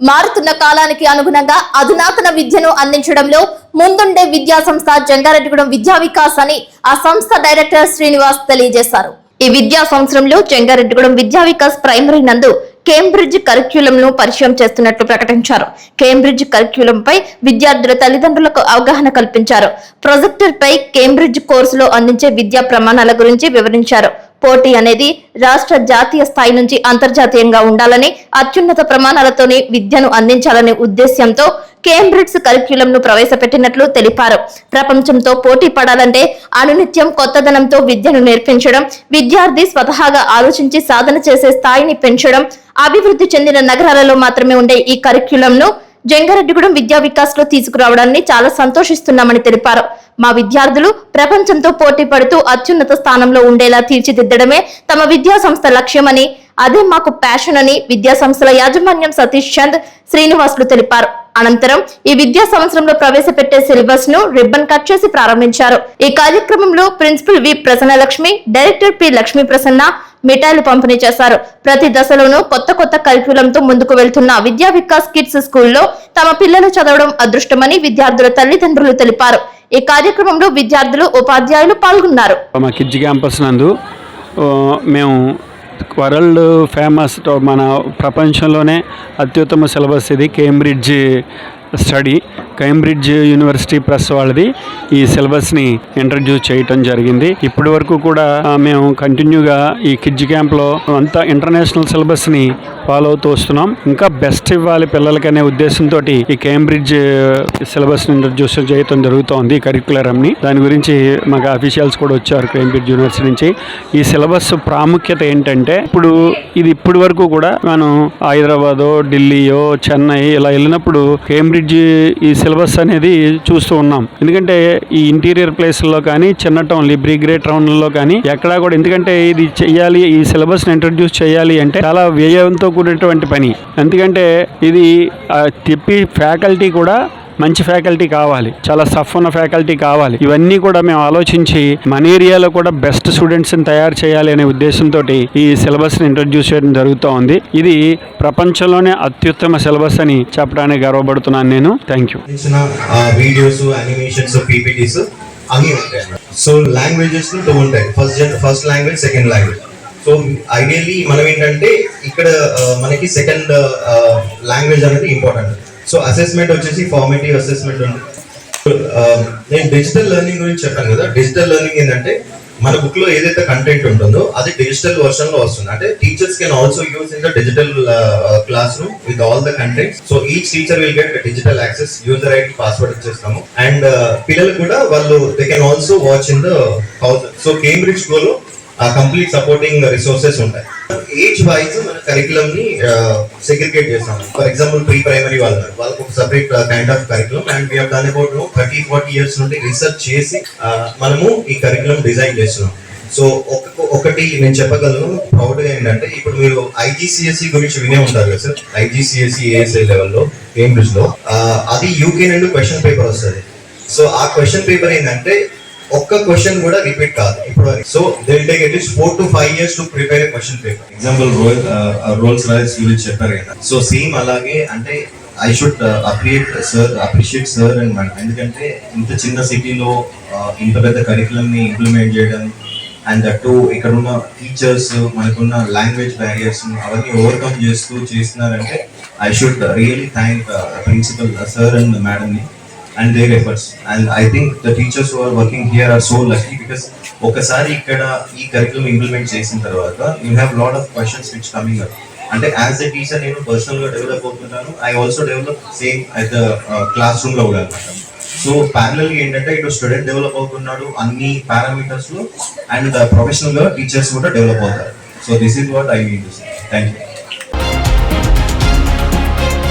మారుతున్న కాలానికి అనుగుణంగా అధునాతన విద్యను అందించడంలో ముందుండే విద్యా సంస్థ జంగారెడ్డిగూడెం విద్యా వికాస్ అని ఆ సంస్థ డైరెక్టర్ శ్రీనివాస్ తెలియజేశారు. ఈ విద్యా సంవత్సరంలో జంగారెడ్డిగూడెం విద్యా వికాస్ ప్రైమరీ నందు కేంబ్రిడ్జ్ కరిక్యులం ను పరిచయం చేస్తున్నట్లు ప్రకటించారు. కేంబ్రిడ్జ్ కరిక్యులం పై విద్యార్థుల తల్లిదండ్రులకు అవగాహన కల్పించారు. ప్రొజెక్టర్ పై కేంబ్రిడ్జ్ కోర్సులో అందించే విద్యా ప్రమాణాల గురించి వివరించారు. పోటీ అనేది రాష్ట్ర జాతీయ స్థాయి నుంచి అంతర్జాతీయంగా ఉండాలని, అత్యున్నత ప్రమాణాలతోనే విద్యను అందించాలనే ఉద్దేశ్యంతో కేంబ్రిడ్జ్ కరిక్యులం ను ప్రవేశపెట్టినట్లు తెలిపారు. ప్రపంచంతో పోటీ పడాలంటే అనునిత్యం కొత్తదనంతో విద్యను నేర్పించడం, విద్యార్థి స్వతహాగా ఆలోచించి సాధన చేసే స్థాయిని పెంచడం, అభివృద్ధి చెందిన నగరాలలో మాత్రమే ఉండే ఈ కరిక్యులం ను జంగారెడ్డిగూడెం విద్యా వికాస్ లో తీసుకురావడాన్ని చాలా సంతోషిస్తున్నామని తెలిపారు. మా విద్యార్థులు ప్రపంచంతో పోటీ పడుతూ అత్యున్నత స్థానంలో ఉండేలా తీర్చిదిద్దడమే తమ విద్యా సంస్థ లక్ష్యమని, అదే మాకు ప్యాషన్ అని విద్యా సంస్థల యాజమాన్యం సతీష్ చంద్, శ్రీనివాసులు తెలిపారు. అనంతరం ఈ విద్యా సంవత్సరంలో ప్రవేశపెట్టే సిలబస్ ను రిబ్బన్ కట్ చేసి ప్రారంభించారు. ఈ కార్యక్రమంలో principal V Prasannalakshmi, director P Lakshmi Prasanna మిఠాయిలు పంపిణీ చేశారు. ప్రతి దశలోనూ కొత్త కరిక్యులంతో ముందుకు వెళ్తున్న విద్యా వికాస్ కిడ్స్ స్కూల్లో తమ పిల్లలు చదవడం అదృష్టమని విద్యార్థుల తల్లిదండ్రులు తెలిపారు. ఈ కార్యక్రమంలో విద్యార్థులు, ఉపాధ్యాయులు పాల్గొన్నారు. మా కిడ్స్ క్యాంపస్ నందు మేము వరల్డ్ ఫేమస్, మన ప్రపంచంలోనే అత్యుత్తమ సిలబస్ ఇది Cambridge study. Cambridge university press వాళ్ళది ఈ సిలబస్ని ఇంట్రడ్యూస్ చేయటం జరిగింది. ఇప్పటి వరకు కూడా మేము కంటిన్యూగా ఈ కిడ్స్ క్యాంప్లో అంతా ఇంటర్నేషనల్ సిలబస్ని ఫాలో అవుతూ వస్తున్నాం. ఇంకా బెస్ట్ ఇవ్వాలి పిల్లలకనే ఉద్దేశంతో ఈ కేంబ్రిడ్జ్ సిలబస్ని ఇంట్రడ్యూస్ చేయటం జరుగుతోంది కరిక్యులరంని. దాని గురించి మాకు అఫీషియల్స్ కూడా వచ్చారు కేంబ్రిడ్జ్ యూనివర్సిటీ నుంచి. ఈ సిలబస్ ప్రాముఖ్యత ఏంటంటే, ఇప్పటి వరకు కూడా మనం హైదరాబాదో, ఢిల్లీయో, చెన్నై ఇలా వెళ్ళినప్పుడు కేంబ్రిడ్జ్ ఈ సిలబస్ అనేది చూస్తూ ఉన్నాం. ఎందుకంటే ఈ ఇంటీరియర్ ప్లేస్లో కానీ, చిన్న టౌన్, బ్రిగ్రేట్ టౌన్లలో కానీ ఎక్కడా కూడా, ఎందుకంటే ఇది చెయ్యాలి, ఈ సిలబస్ని ఇంట్రడ్యూస్ చేయాలి అంటే చాలా వ్యయంతో కూడినటువంటి పని. ఎందుకంటే ఇది తిప్పి ఫ్యాకల్టీ కూడా మంచి ఫ్యాకల్టీ కావాలి, చాలా సఫ్ ఉన్న ఫ్యాకల్టీ కావాలి. ఇవన్నీ కూడా మేము ఆలోచించి మన ఏరియాలో కూడా బెస్ట్ స్టూడెంట్స్ని తయారు చేయాలి అనే ఉద్దేశంతో ఈ సిలబస్ని ఇంట్రడ్యూస్ చేయడం జరుగుతూ ఉంది. ఇది ప్రపంచంలోనే అత్యుత్తమ సిలబస్ అని చెప్పడానికి గర్వపడుతున్నాను నేను. Thank you. Videos, animations, PPTs అన్నీ ఉంటాయి. సో లాంగ్వేజెస్ టూ ఉంటాయి, first language, second language. So ideally మనం ఏంటంటే ఇక్కడ మనకి సెకండ్ లాంగ్వేజ్ అనేది ఇంపార్టెంట్. సో అసెస్మెంట్ వచ్చేసి ఫార్మేటివ్ అసెస్మెంట్ ఉంది. నేను డిజిటల్ లెర్నింగ్ గురించి చెప్పాను కదా. డిజిటల్ లెర్నింగ్ ఏంటంటే మన బుక్ లో ఏదైతే కంటెంట్ ఉంటుందో అది డిజిటల్ వర్షన్ లో వస్తుంది. అంటే teachers can also use in the digital class room with all the content. So each teacher will get digital access, user ID, password ఇచ్చేస్తాము. అండ్ పిల్లలు కూడా వాళ్ళు they can also watch in the house. So Cambridge లో complete supporting resources ఉంటాయి. Age wise మన curriculum ని segregate చేస్తాము. For example pre primary వాళ్ళకి ఒక separate kind of curriculum. And we have done about 30-40 years నుండి రీసెర్చ్ చేసి మనము ఈ కరికులం డిజైన్ చేస్తున్నాం. సో ఒకటి నేను చెప్పగలను ప్రౌడ్ గా ఏంటంటే, ఇప్పుడు మీరు IGCSE గురించి వినే ఉంటారు కదా సార్. IGCSE ASI లెవెల్లో కేంబ్రిడ్జ్ లో అది యూకే నుండి క్వశ్చన్ పేపర్ వస్తుంది. సో ఆ క్వశ్చన్ పేపర్ ఏంటంటే ఒక్క క్వశ్చన్ కూడా రిపీట్ కాదు ఇప్పుడు. So they will take at least 4 to 5 years to prepare A question paper. Example Rolls Royce గురించి చెప్పారు కదా. సో సేమ్ అలాగే అంటే I should appreciate sir and madam. ఎందుకంటే ఇంత చిన్న సిటీలో ఇంత పెద్ద కరికులం ని ఇంప్లిమెంట్ చేయడం, అండ్ అటు ఇక్కడ ఉన్న టీచర్స్, మనకున్న లాంగ్వేజ్ బ్యారియర్స్ అవన్నీ ఓవర్కమ్ చేస్తూ చేస్తున్నారంటే I should really thank principal sir and madam ని and their efforts. And I think the teachers who are working here are so lucky because ఒకసారి ఇక్కడ ఈ కరికులం ఇంప్లిమెంట్ చేసిన తర్వాత you have lot of questions which coming up. అంటే as a teacher నేను personal గా develop అవుతున్నాను. I also develop same at the class room లో కూడా అనమాట. సో ప్యారలల్ ఏంటంటే ఇటు స్టూడెంట్ డెవలప్ అవుతున్నాడు అన్ని పారామీటర్స్ లో, అండ్ ప్రొఫెషనల్ గా టీచర్స్ కూడా డెవలప్ అవుతారు. So this is what I mean to say. Thank you.